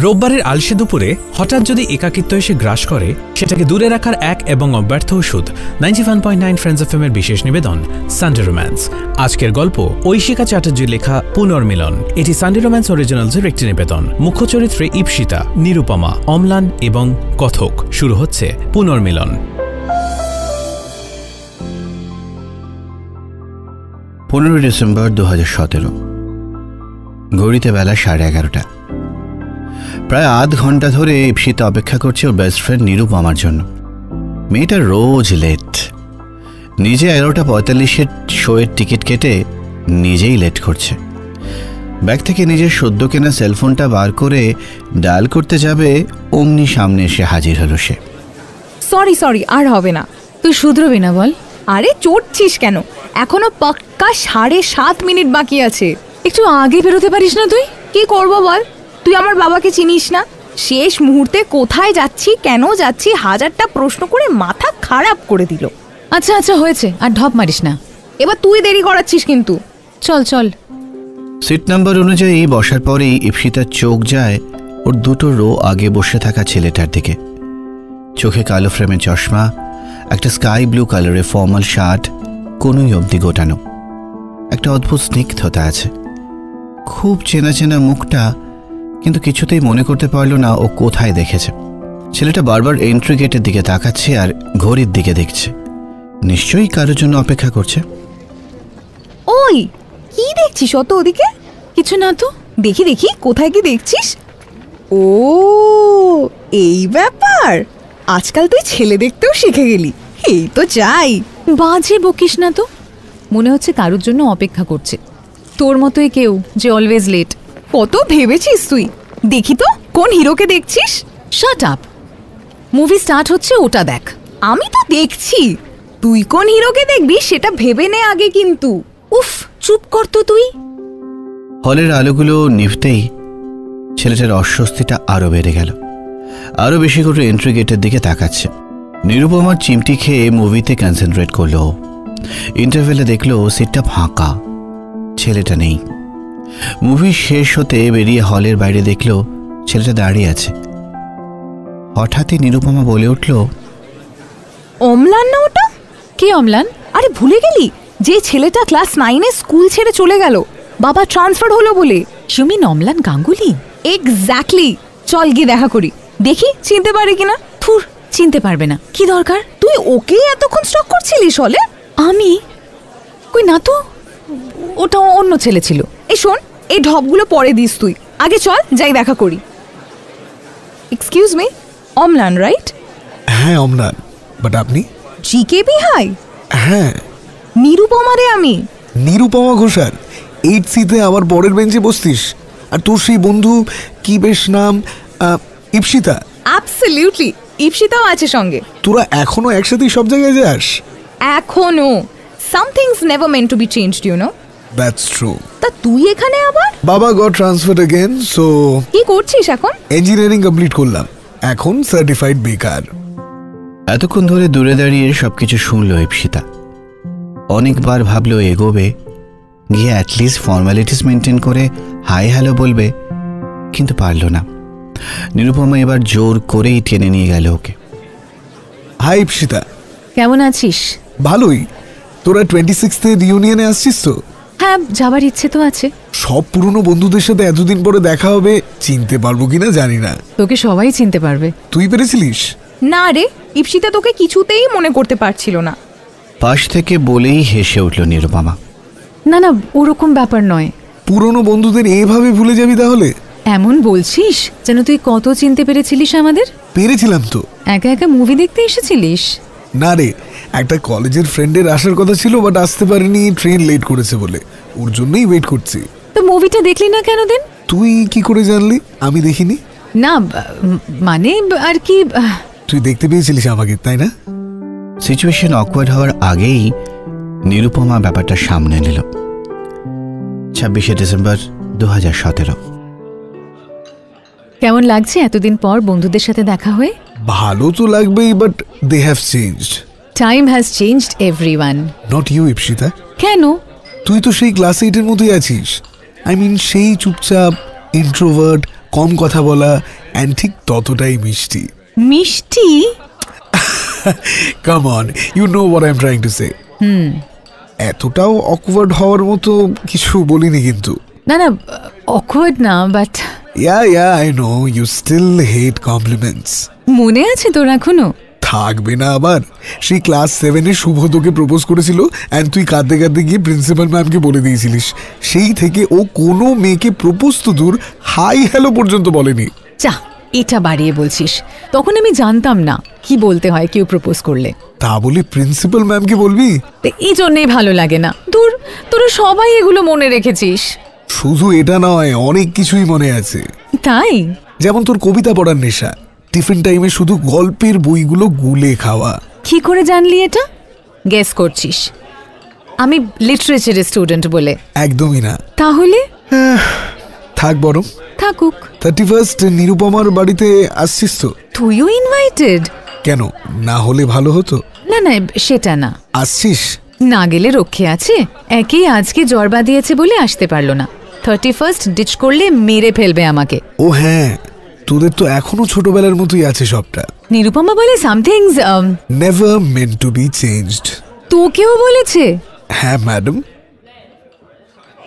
রোববারের আলসে দুপুরে হঠাৎ যদি একাকিত্ব এসে গ্রাস করে, সেটাকে দূরে রাখার এক এবং অব্যর্থ ওষুধ 91.9 ফ্রেন্ডস এফএম এর বিশেষ নিবেদন সানডে রোম্যান্স। আজকের গল্প ঐশিকা চ্যাটার্জির লেখা পুনর্মিলন। এটি সানডে রোম্যান্স অরিজিনালসের একটি নিবেদন। মুখ্য চরিত্রে ইপসিতা, নিরুপমা, অম্লান এবং কথক। শুরু হচ্ছে পুনর্মিলন। 15 ডিসেম্বর 2017। ঘড়িতে বেলা 11:30। প্রায় আধ ঘন্টা ধরে ইপসিতা অপেক্ষা করছে ওর বেস্ট ফ্রেন্ড নিরুপমার জন্য। মেয়েটা রোজ লেট। নিজে 11:45 শোয়ের টিকিট কেটে নিজেই লেট করছে। ব্যাগ থেকে নিজের সদ্য কেনা সেলফোনটা বার করে ডায়াল করতে যাবে, অমনি সামনে এসে হাজির হলো সে। সরি আর হবে না। তুই শুধরবি না বল? আরে চড়ছিস কেন? এখনো পাক্কা 7.5 মিনিট বাকি আছে। একটু আগে বেরোতে পারিস না তুই? কি করবো বল? তুই আমার বাবাকে চিনিস না? শেষ মুহূর্তে কোথায় যাচ্ছি, কেন যাচ্ছি, হাজারটা প্রশ্ন করে মাথা খারাপ করে দিল। আচ্ছা হয়েছে, আর ঢপ মারিস না। এবার তুই দেরি করাচ্ছিস কিন্তু। চল। সিট নাম্বার অনুযায়ী বসার পরেই ইপসিতার চোখ যায় ওর দুটো রো আগে বসে থাকা ছেলেটার দিকে। চোখে কালো ফ্রেমের চশমা, একটা স্কাই ব্লু কালারের ফর্মাল শার্ট, কোনোই অবধি গোটানো। একটা অদ্ভুত স্নিগ্ধতা আছে। খুব চেনা মুখটা, কিন্তু কিছুতেই মনে করতে পারল না ও কোথায় দেখেছে। ছেলেটা বারবার এন্ট্রি গেটের দিকে তাকাচ্ছে আর ঘড়ির দিকে দেখছে। নিশ্চয়ই কারোর জন্য অপেক্ষা করছে। ওই কি দেখছিস অত ওদিকে? কিছু না তো। দেখি কোথায় কি দেখছিস? ও এই ব্যাপার, আজকাল তুই ছেলে দেখতেও শিখে গেলি। এই তো চাই। বাজে বকিস না তো। মনে হচ্ছে কারোর জন্য অপেক্ষা করছে, তোর মতোই কেউ যে অলওয়েজ লেট। কত ভেবেছিস তুই? দেখি তো কোন হিরোকে দেখছিস। Shut up. মুভি স্টার্ট হচ্ছে, ওটা দেখ। আমি তো দেখছি, তুই কোন হিরোকে দেখবি সেটা ভেবে নে আগে কিন্তু। উফ, চুপ কর তো তুই। হলের আলোগুলো নিভতেই ছেলেটার অস্বস্তিটা আরো বেড়ে গেল। আরো বেশি করে এন্ট্রি গেটের দিকে তাকাচ্ছে। নিরুপমার চিমটি খেয়ে মুভিতে কনসেন্ট্রেট করলো। ইন্টারভেলে দেখলো সিটটা ফাঁকা, ছেলেটা নেই। মুভি শেষ হতে বেরিয়ে হলের বাইরে দেখলো ছেলেটা দাঁড়িয়ে আছে। হঠাৎই নিরুপমা বলে উঠল, অম্লান না ওটা? কে অম্লান? আরে ভুলে গেলি? যে ছেলেটা ক্লাস 9-এ স্কুল ছেড়ে চলে গেল বাবা ট্রান্সফার হলো বলে। সুমিন অম্লান গাঙ্গুলি? এক্স্যাক্টলি। চল গিয়ে দেখা করি, দেখি চিনতে পারে কিনা। থুর, চিনতে পারবে না। কি দরকার? তুই ওকে এতক্ষণ স্টক করছিলিস হলে? আমি? কই না তো, ওটা অন্য ছেলে ছিল। এই শোন, এই ঢপগুলো পরে দিস তুই, আগে চল যাই দেখা করি। এক্সকিউজ মি, অম্লান রাইট? হ্যাঁ অম্লান, বাট আপনি? জিকেবি হাই। হ্যাঁ নিরুপমা রে আমি। নিরুপমা ঘোষাল? 8C-তে আমার পরের বেঞ্চে বসতিস? আর তোর সেই বন্ধু কি বেশ নাম, ইপসিতা? অ্যাবসলিউটলি, ইপসিতাও আছে সঙ্গে। তোরা এখনো একসাথেই সব জায়গায় যাস? এখনো। Some things never meant to be changed, you know. That's true. তা তুই এখানে আবার? বাবা গট ট্রান্সফার্ড अगेन, সো কি করছিস এখন? ইঞ্জিনিয়ারিং কমপ্লিট করলাম, এখন সার্টিফাইড বেকার। এতক্ষণ ধরে দূরে দাঁড়িয়ে সবকিছু শুনলো ইপসিতা। অনেকবার ভাবলো এগোবে, গিয়ে অ্যাটলিস্ট ফর্মালিটিস মেনটেন করে হাই হ্যালো বলবে, কিন্তু পারল না। নিরুপমা এবার জোর করেই টেনে নিয়ে গেল ওকে। হাই ইপসিতা, কেমন আছিস? ভালোই। তোরা 26th রিউনিয়নে আসছিস তো? হ্যাঁ, যাবার ইচ্ছে তো আছে। সব পুরনো বন্ধুদের সাথে এতদিন পরে দেখা হবে, চিনতে পারবো কিনা জানি না। তোকে সবাই চিনতে পারবে। তুই পেরেছিলিস? না রে, ইপসিতা তোকে কিছুতেই মনে করতে পারছিল না। পাশ থেকে বলেই হেসে উঠল নিরুপমা। না ওরকম ব্যাপার নয়। পুরনো বন্ধুদের এভাবে ভুলে যাবি তাহলে? এমন বলছিস যেন তুই কত চিনতে পেরেছিলিস আমাদের। পেরেছিলাম তো। একা একা মুভি দেখতে এসেছিলিস? না রে, একটা কলেজের ফ্রেন্ডের আসার কথা ছিল, বাট আসতে পারেনি, ট্রেন লেট করেছে বলে। ওর জন্যই ওয়েট করছি। তো মুভিটা দেখলি না কেন দিন? তুই কি করে জানলি আমি দেখিনি? না মানে আর কি, তুই দেখতে পেয়েছিলিস আমাকে, তাই না? সিচুয়েশন অকওয়ার্ড হওয়ার আগেই নিরুপমা ব্যাপারটা সামনে নিল। 26 ডিসেম্বর 2017। কেমন লাগছে এতদিন পর বন্ধুদের সাথে দেখা হয়ে? ভালো তো লাগবেই, but they have changed. Time has changed everyone. Not you Ipsita. কেন? তুই তো সেই ক্লাস 8-এর মতোই আছিস। আই মিন সেই চুপচাপ, ইন্ট্রোভার্ট, কম কথা বলা অ্যান্ড ঠিক ততটাই মিষ্টি। মিষ্টি? Come on, you know what I am trying to say. এতটাও অকওয়ার্ড হওয়ার মতো কিছু বলিনি কিন্তু। না না, অকওয়ার্ড না, but yeah I know you still hate compliments. মনে আছে তোর এখনো? থাকবে না আবার? সেই ক্লাস 7-এ শুভ তোকে প্রপোজ করেছিল অ্যান্ড তুই কাঁদতে কাঁদতে গিয়ে প্রিন্সিপাল ম্যামকে বলে দিয়েছিলিস। সেই থেকে ও কোনো মেয়েকে প্রপোজ তো দূর, হাই হ্যালো পর্যন্ত বলেনি। যা, এটা বাড়িয়ে বলছিস। তখন আমি জানতাম না কি বলতে হয় কেউ প্রপোজ করলে। তা বলে প্রিন্সিপাল ম্যামকে বলবি? এই জন্যই ভালো লাগে না। দূর, তোরা সবাই এগুলো মনে রেখেছিস। শুধু এটা নয়, অনেক কিছুই মনে আছে। তাই? যেমন তোর কবিতা পড়ার নেশা, টিফিন টাইমে শুধু গল্পের বইগুলো গুলে খাওয়া। কি করে জানলি এটা? গেস করছিস আমি লিটারেচারের স্টুডেন্ট বলে? একদমই না। তাহলে থাক বরং। থাকুক। 31st নিরুপমার বাড়িতে আসছিস তো? তুইও ইনভাইটেড? কেন, না হলে ভালো হতো? না না, সেটা না। আসছিস? না গেলে রক্ষে আছে। একেই আজকে জ্বর বাঁধিয়েছে বলে আসতে পারলো না। 31st ডিচ করলে মেরে ফেলবে আমাকে। ও হ্যাঁ, তোদের তো এখনো ছোটবেলার মতোই আছে সবটা। নিরুপমা বলে some things never meant to be changed. তোকেও বলেছে? হ্যাঁ ম্যাডাম।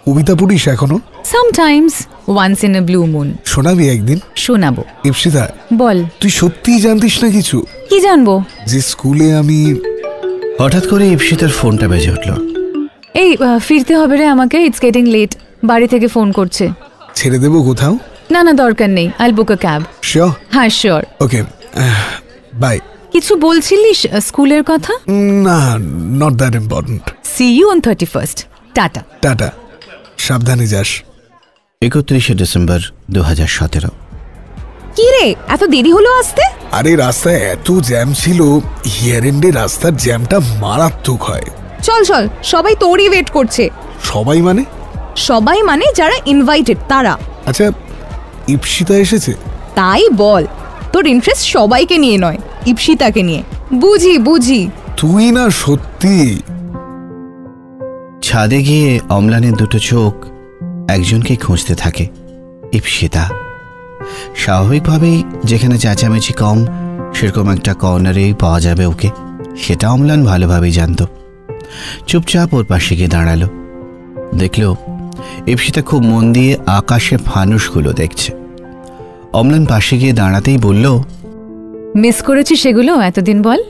কবিতা পড়িস এখনো? Sometimes, once in a blue moon. শোনাবি একদিন? শোনাবো। ইপসিতা, বল। তুই সত্যিই জানতিস না কিছু? কি জানবো? যে স্কুলে আমি। হঠাৎ করে ইপসিতার ফোনটা বেজে উঠল। এই ফিরতে হবে রে আমাকে, ইটস গেটিং লেট। বাড়ি থেকে ফোন করছে। ছেড়ে দেবো কোথাও? না না, দরকার নেই। I'll book a cab. Sure? হ্যাঁ শিওর। Okay, bye. কিছু বলছিলিস স্কুলের কথা? না, not that important. See you on 31st। Tata. Tata, সাবধানে যাস। 31শে ডিসেম্বর 2017। কি রে, এত দেরি হলো আসতে? আরে রাস্তায় এত জ্যাম ছিল, হিয়ার এন্ডে রাস্তার জ্যামটা মারাত্মক হয়। চল চল, সবাই তোরই ওয়েট করছে। সবাই মানে? সবাই মানে যারা ইনভাইটেড তারা। আচ্ছা, ইপসিতা এসেছে? তাই বল, তোর ইন্টারেস্ট সবাইকে নিয়ে নয়, ইপসিতাকে নিয়ে। বুঝি বুঝি। তুই না সত্যি। ছাদে গিয়ে অম্লানের দুটো চোখ একজনকে খুঁজতে থাকে, ইপসিতা। স্বাভাবিকভাবেই যেখানে চেঁচামেচি কম সেরকম একটা কর্নারেই পাওয়া যাবে ওকে, সেটা অম্লান ভালোভাবেই জানত। চুপচাপ ওর পাশে গিয়ে দাঁড়ালো। দেখল ইপসিতা খুব মন দিয়ে আকাশে ফানুসগুলো দেখছে। অম্লান পাশে গিয়ে দাঁড়াতেই বলল, মিস করেছি সেগুলো এতদিন? বল।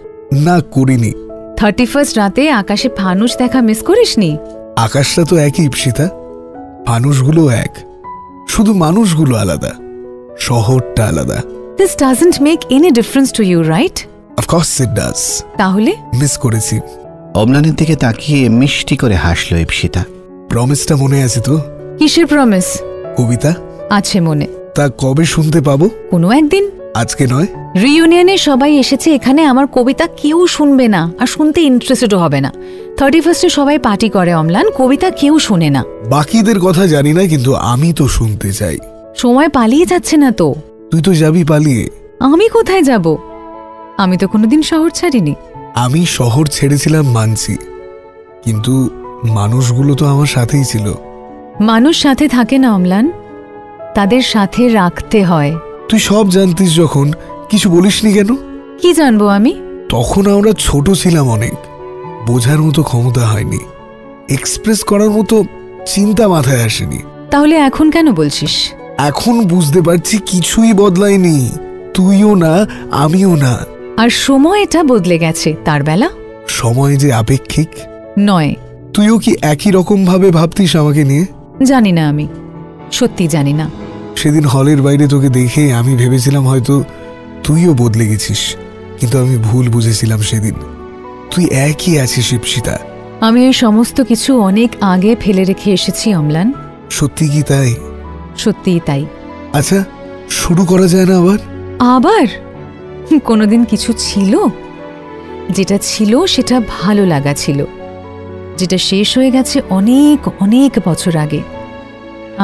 না, করিনি। 31st রাতে আকাশে ফানুস দেখা মিস করিসনি? আকাশটা তো একই ইপসিতা, ফানুসগুলো এক, শুধু মানুষগুলো আলাদা, শহরটা আলাদা। This doesn't make any difference to you, right? Of course it does. তাহলে? মিস করেছি। অম্লানের দিকে তাকিয়ে মিষ্টি করে হাসলো ইপসিতা। প্রমিসটা মনে আছে তো? কিসের প্রমিস? কবিতা আছে মনে। তা কবে শুনতে পাবো? কোনো একদিন। আজকে নয়? রিইউনিয়নে সবাই এসেছে, এখানে আমার কবিতা কেউ শুনবে না, আর শুনতে ইন্টারেস্টেডও হবে না। 31st সবাই পার্টি করে অম্লান, কবিতা কেউ শোনে না। বাকিদের কথা জানি না, কিন্তু আমি তো শুনতে চাই। সময় পালিয়ে যাচ্ছে না তো? তুই তো যাবি পালিয়ে। আমি কোথায় যাব? আমি তো কোনোদিন শহর ছাড়িনি। আমি শহর ছেড়েছিলাম মানছি, কিন্তু মানুষগুলো তো আমার সাথেই ছিল। মানুষ সাথে থাকে না অম্লান, তাদের সাথে রাখতে হয়। তুই সব জানতিস যখন, কিছু বলিসনি কেন? কি জানবো আমি? তখন আমরা ছোট ছিলাম অনেক, বোঝার মতো ক্ষমতা হয়নি, এক্সপ্রেস করার মতো চিন্তা মাথায় আসেনি। তাহলে এখন কেন বলছিস? এখন বুঝতে পারছি কিছুই বদলায়নি, তুইও না আমিও না। আর সময়টা বদলে গেছে তার বেলা। সময় যে আপেক্ষিক নয়। তুইও কি একই রকম ভাবে ভাবতিস আমাকে নিয়ে? জানি না, আমি সত্যি জানি না। সেদিন হলের বাইরে তোকে দেখে আমি ভেবেছিলাম হয়তো তুইও বদলে গেছিস, কিন্তু আমি ভুল বুঝেছিলাম সেদিন। তুই একই আছিস ইপসিতা। আমি এই সমস্ত কিছু অনেক আগে ফেলে রেখে এসেছি অম্লান। সত্যি কি তাই? সত্যিই তাই। আচ্ছা, শুরু করা যায় না আবার? আবার? কোনোদিন কিছু ছিল? যেটা ছিল সেটা ভালো লাগা ছিল, যেটা শেষ হয়ে গেছে অনেক অনেক বছর আগে।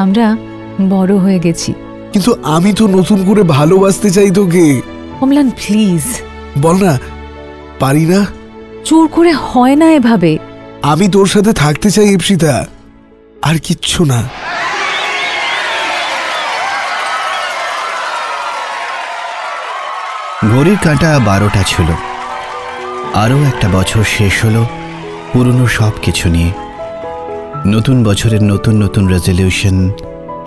আমরা বড় হয়ে গেছি। কিন্তু আমি তো নতুন করে ভালোবাসতে চাই তোকে। অম্লান প্লিজ বল না, পারি না? জোর করে হয় না এভাবে। আমি তোর সাথে থাকতে চাই ইপসিতা, আর কিচ্ছু না। ঘড়ির কাঁটা 12টা ছিল। আরও একটা বছর শেষ হলো পুরনো সব কিছু নিয়ে। নতুন বছরের নতুন নতুন রেজলিউশন,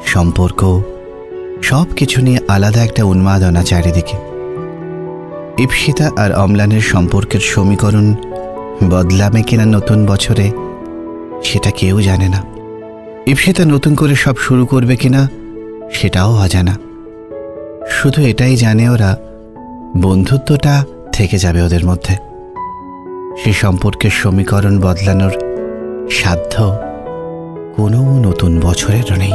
সম্পর্ক, সব কিছু নিয়ে আলাদা একটা উন্মাদনা চারিদিকে। ইপ্সিতা আর অম্লানের সম্পর্কের সমীকরণ বদলাবে কিনা নতুন বছরে সেটা কেউ জানে না। ইপ্সিতা নতুন করে সব শুরু করবে কিনা সেটাও অজানা। শুধু এটাই জানে ওরা বন্ধুত্বটা থেকে যাবে ওদের মধ্যে। সেই সম্পর্কের সমীকরণ বদলানোর সাধ্য কোনো নতুন বছরেরও নেই।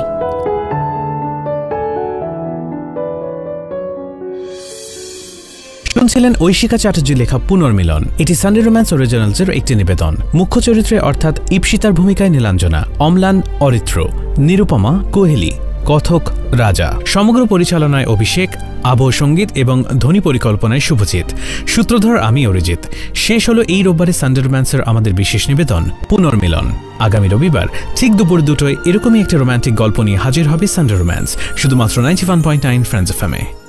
শুনছিলেন ঐশিকা চ্যাটার্জি লেখা পুনর্মিলন। এটি সানডে রোম্যান্স অরিজিনালসের একটি নিবেদন। মুখ্য চরিত্রে অর্থাৎ ইপ্সিতার ভূমিকায় নীলাঞ্জনা, অম্লান অরিত্র, নিরুপমা কোহেলি, কথক রাজা। সমগ্র পরিচালনায় অভিষেক, আবহ সঙ্গীত এবং ধ্বনি পরিকল্পনায় শুভজিৎ। সূত্রধর আমি অরিজিৎ। শেষ হলো এই রোববারে সানডে রোম্যান্সের আমাদের বিশেষ নিবেদন পুনর্মিলন। আগামী রবিবার ঠিক দুপুর 2টায় এরকমই একটা রোম্যান্টিক গল্প নিয়ে হাজির হবে সানডে রোম্যান্স, শুধুমাত্র 91.9 ফ্রেন্ডস এফএম-এ।